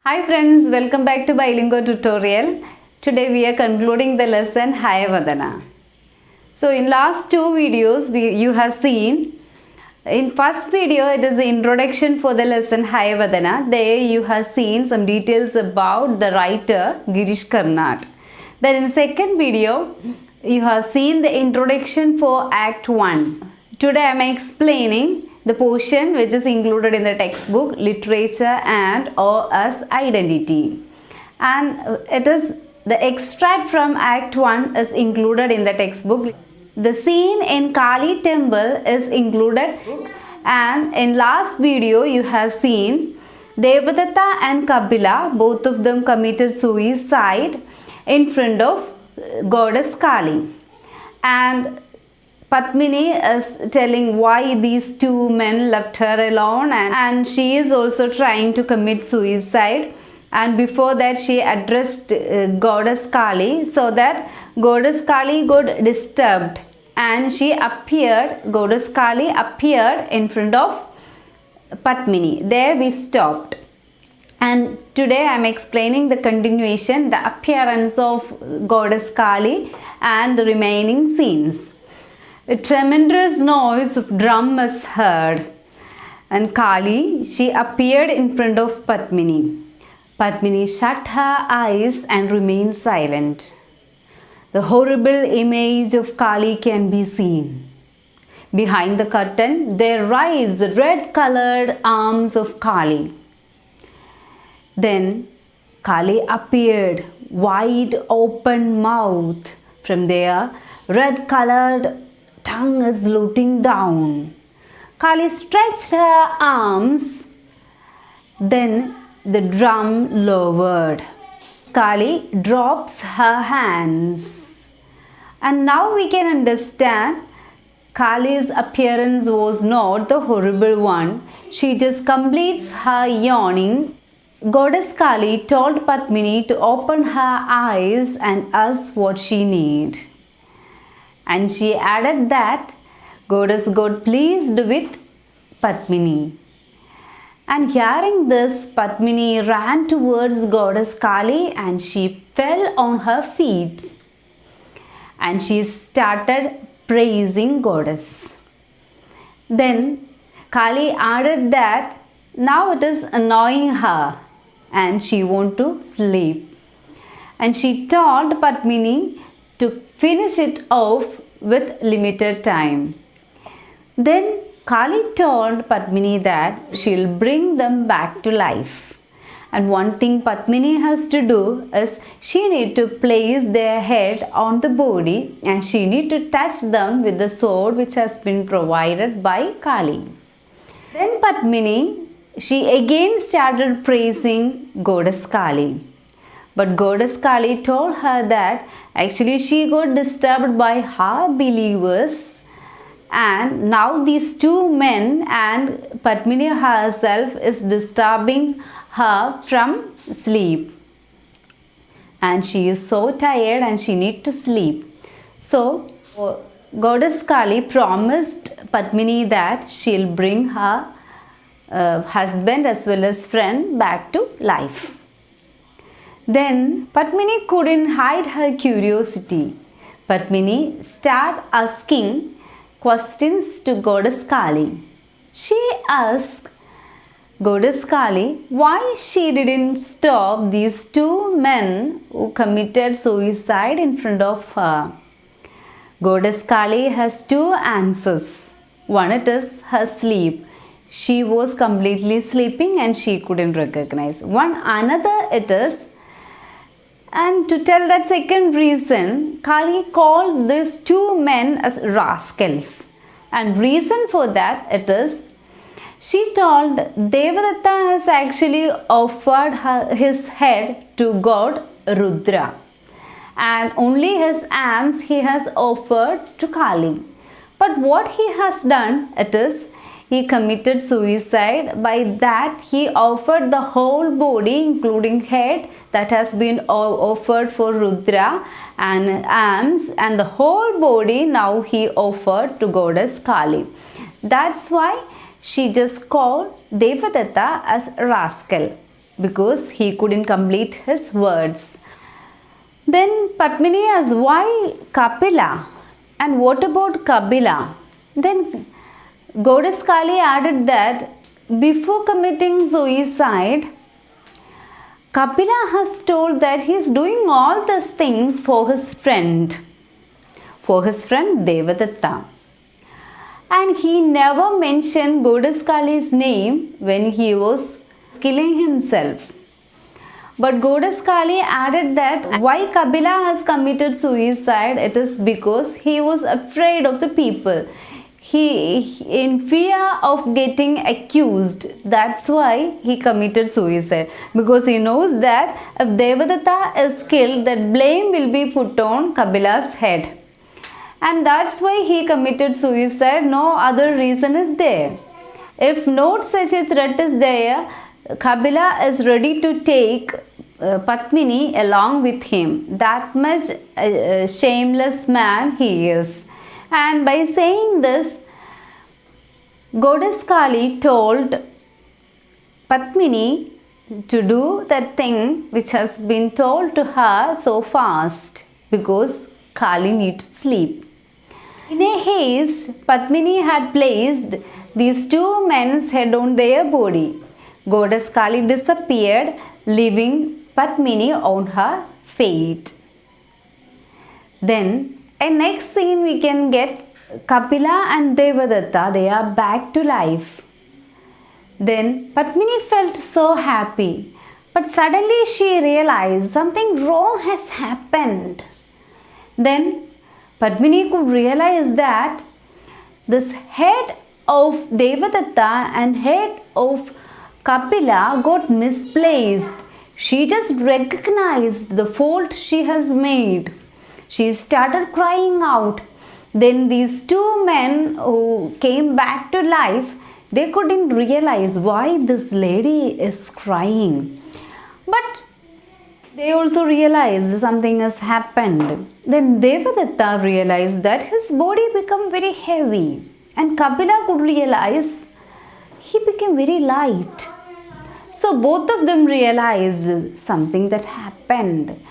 Hi friends, welcome back to Bilingual tutorial. Today we are concluding the lesson Hayavadana. So in last two videos you have seen, in first video it is the introduction for the lesson Hayavadana. There you have seen some details about the writer Girish Karnad. Then in second video you have seen the introduction for Act 1. Today I am explaining the portion which is included in the textbook Literature and or as Identity, and it is the extract from Act 1 is included in the textbook. The scene in Kali temple is included, and in last video you have seen Devadatta and Kapila, both of them committed suicide in front of goddess Kali, and Padmini is telling why these two men left her alone, and she is also trying to commit suicide. And before that she addressed goddess Kali, so that goddess Kali got disturbed and goddess Kali appeared in front of Padmini. There we stopped. And today I am explaining the continuation, the appearance of goddess Kali and the remaining scenes. A tremendous noise of drum is heard, and Kali, she appeared in front of Padmini. Padmini shut her eyes and remained silent. The horrible image of Kali can be seen. Behind the curtain, there rise the red-colored arms of Kali. Then Kali appeared, wide open mouth. From there, red-colored tongue is looking down. Kali stretched her arms. Then the drum lowered. Kali drops her hands. And now we can understand Kali's appearance was not the horrible one. She just completes her yawning. Goddess Kali told Padmini to open her eyes and ask what she needed. And she added that goddess got pleased with Padmini. And hearing this, Padmini ran towards goddess Kali and she fell on her feet. And she started praising goddess. Then Kali added that now it is annoying her and she wants to sleep. And she told Padmini to finish it off with limited time. Then Kali told Padmini that she'll bring them back to life. And one thing Padmini has to do is she need to place their head on the body and she need to touch them with the sword which has been provided by Kali. Then Padmini, she again started praising goddess Kali. But goddess Kali told her that actually she got disturbed by her believers, and now these two men and Padmini herself is disturbing her from sleep. And she is so tired and she needs to sleep. So goddess Kali promised Padmini that she'll bring her husband as well as friend back to life. Then Padmini couldn't hide her curiosity. Padmini started asking questions to goddess Kali. She asked goddess Kali why she didn't stop these two men who committed suicide in front of her. Goddess Kali has two answers. One, it is her sleep. She was completely sleeping and she couldn't recognize. Another it is, and to tell that second reason, Kali called these two men as rascals. And reason for that it is, she told Devadatta has actually offered his head to god Rudra. And only his arms he has offered to Kali. But what he has done, it is, he committed suicide. By that he offered the whole body including head that has been offered for Rudra and arms, and the whole body now he offered to goddess Kali. That's why she just called Devadatta as rascal. because he couldn't complete his words. Then Padmini asked, why Kapila? And what about Kabila? Then Goddess Kali added that before committing suicide, Kapila has told that he is doing all these things for his friend Devadatta. And he never mentioned Goddess Kali's name when he was killing himself. But Goddess Kali added that why Kabila has committed suicide, it is because he was afraid of the people. He in fear of getting accused. That's why he committed suicide. Because he knows that if Devadatta is killed, that blame will be put on Kabila's head. And that's why he committed suicide. No other reason is there. If not such a threat is there, Kabila is ready to take Padmini along with him. That much shameless man he is. And by saying this, Goddess Kali told Padmini to do that thing which has been told to her so fast, because Kali needed to sleep. In a haste, Padmini had placed these two men's head on their body. Goddess Kali disappeared, leaving Padmini on her fate. Then, a next scene we can get Kapila and Devadatta, they are back to life. Then Padmini felt so happy, but suddenly she realized something wrong has happened. Then Padmini could realize that this head of Devadatta and head of Kapila got misplaced. She just recognized the fault she has made. She started crying out. Then these two men who came back to life, they couldn't realize why this lady is crying. But they also realized something has happened. Then Devadatta realized that his body became very heavy. And Kapila could realize he became very light. So both of them realized something that happened.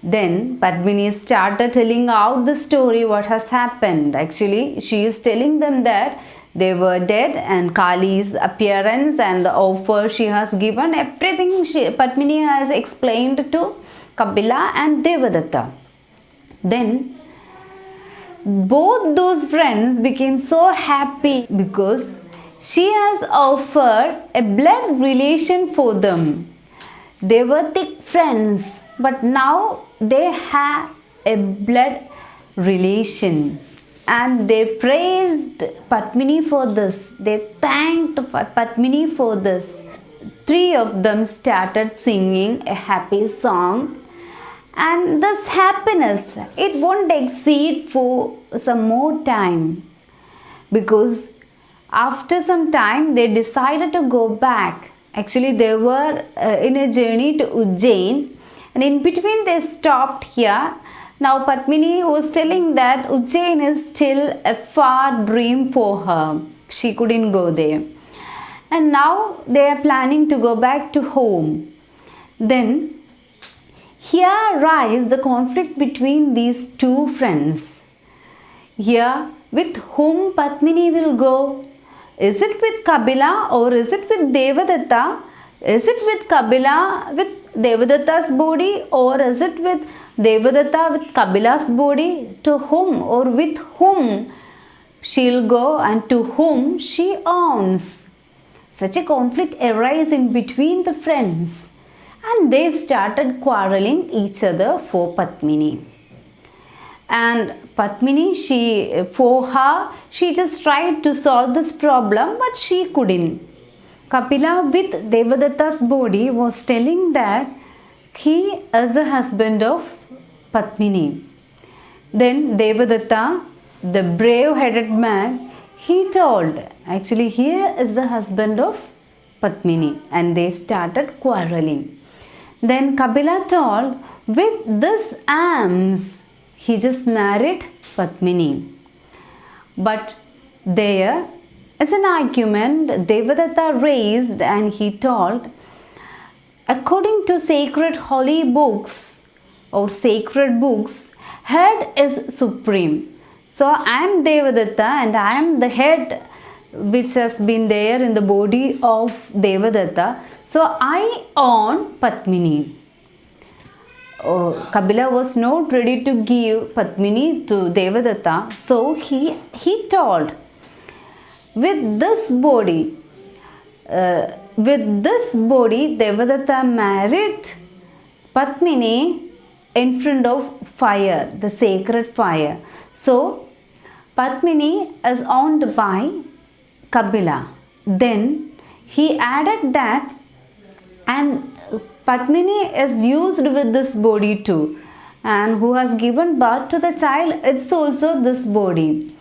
Then Padmini started telling out the story what has happened. Actually, she is telling them that they were dead and Kali's appearance and the offer she has given, everything Padmini has explained to Kapila and Devadatta. Then both those friends became so happy because she has offered a blood relation for them. They were thick friends, but now they have a blood relation. And they praised Padmini for this. They thanked Padmini for this. Three of them started singing a happy song. And this happiness, it won't exceed for some more time. Because after some time, they decided to go back. Actually, they were in a journey to Ujjain. And in between, they stopped here. Now, Padmini was telling that Ujjain is still a far dream for her. She couldn't go there. And now they are planning to go back to home. Then, here rise the conflict between these two friends. Here, with whom Padmini will go? Is it with Kapila or is it with Devadatta? Is it with Kapila with Devadatta's body or is it with Devadatta with Kabila's body? To whom or with whom she'll go and to whom she owns? Such a conflict arises in between the friends and they started quarreling each other for Padmini. And Padmini, she just tried to solve this problem, but she couldn't. Kapila with Devadatta's body was telling that he is the husband of Padmini. Then Devadatta, the brave-headed man, he told, actually he is the husband of Padmini, and they started quarreling. Then Kapila told, with this arms, he just married Padmini. But there is an argument Devadatta raised and he told, according to sacred holy books or sacred books, head is supreme. So I am Devadatta and I am the head which has been there in the body of Devadatta. So I own Padmini. Kapila was not ready to give Padmini to Devadatta. So he told, with this body, Devadatta married Padmini in front of fire, the sacred fire. So Padmini is owned by Kapila. Then he added that, and Padmini is used with this body too, and who has given birth to the child, it's also this body.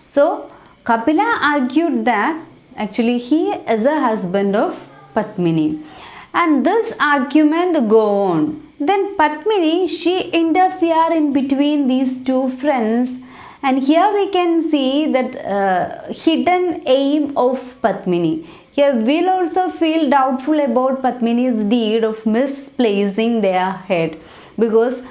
So Kapila argued that actually he is a husband of Padmini, and this argument go on. Then Padmini, she interfered in between these two friends, and here we can see that hidden aim of Padmini. Here we'll also feel doubtful about Padmini's deed of misplacing their head, because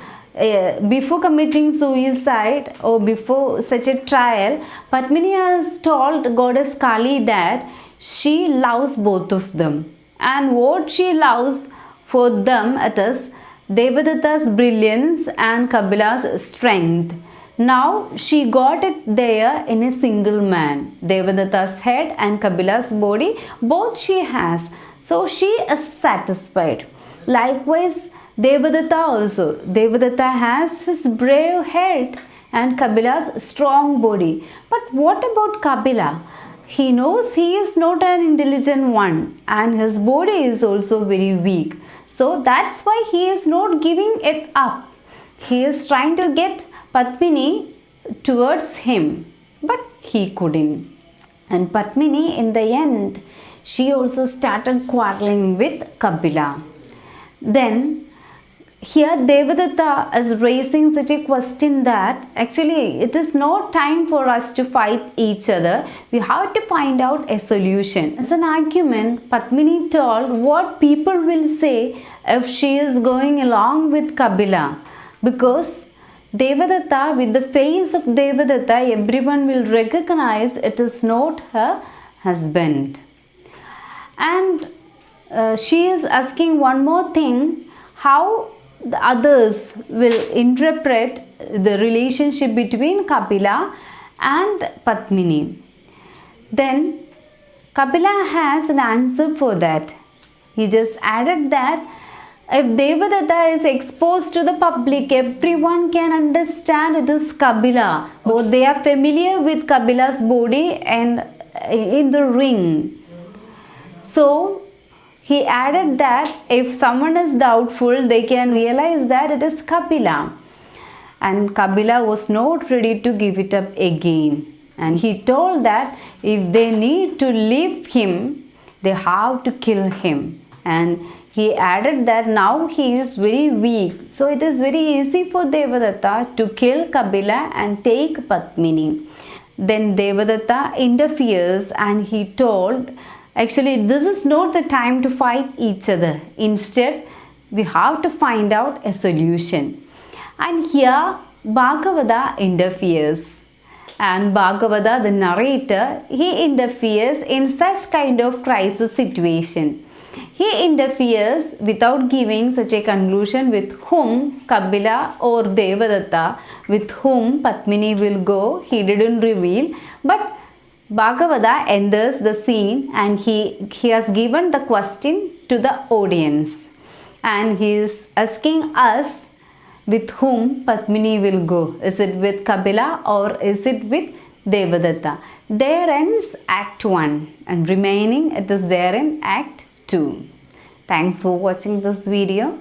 before committing suicide or before such a trial, Padmini has told goddess Kali that she loves both of them, and what she loves for them, it is Devadatta's brilliance and Kapila's strength. Now she got it there in a single man. Devadatta's head and Kapila's body, both she has. So she is satisfied. Likewise, Devadatta also. Devadatta has his brave head and Kapila's strong body. But what about Kapila? He knows he is not an intelligent one, and his body is also very weak. So that's why he is not giving it up. He is trying to get Padmini towards him, but he couldn't. And Padmini, in the end, she also started quarreling with Kapila. Then here Devadatta is raising such a question that actually it is not time for us to fight each other. We have to find out a solution. As an argument, Padmini told what people will say if she is going along with Kapila, because Devadatta, with the face of Devadatta, everyone will recognize it is not her husband. And she is asking one more thing, how the others will interpret the relationship between Kapila and Padmini. Then Kapila has an answer for that. He just added that if Devadatta is exposed to the public, everyone can understand it is Kapila. Or they are familiar with Kapila's body and in the ring. So he added that if someone is doubtful, they can realize that it is Kapila. And Kapila was not ready to give it up again. And he told that if they need to leave him, they have to kill him. And he added that now he is very weak. So it is very easy for Devadatta to kill Kapila and take Padmini. Then Devadatta interferes and he told, actually this is not the time to fight each other. Instead, we have to find out a solution. And here Bhagavata interferes. And Bhagavata, the narrator, he interferes in such kind of crisis situation. He interferes without giving such a conclusion with whom Kapila or Devadatta, with whom Padmini will go. He didn't reveal. But Bhagavata enters the scene and he has given the question to the audience. And he is asking us with whom Padmini will go. Is it with Kapila or is it with Devadatta? There ends Act 1 and remaining it is there in Act 2. Thanks for watching this video.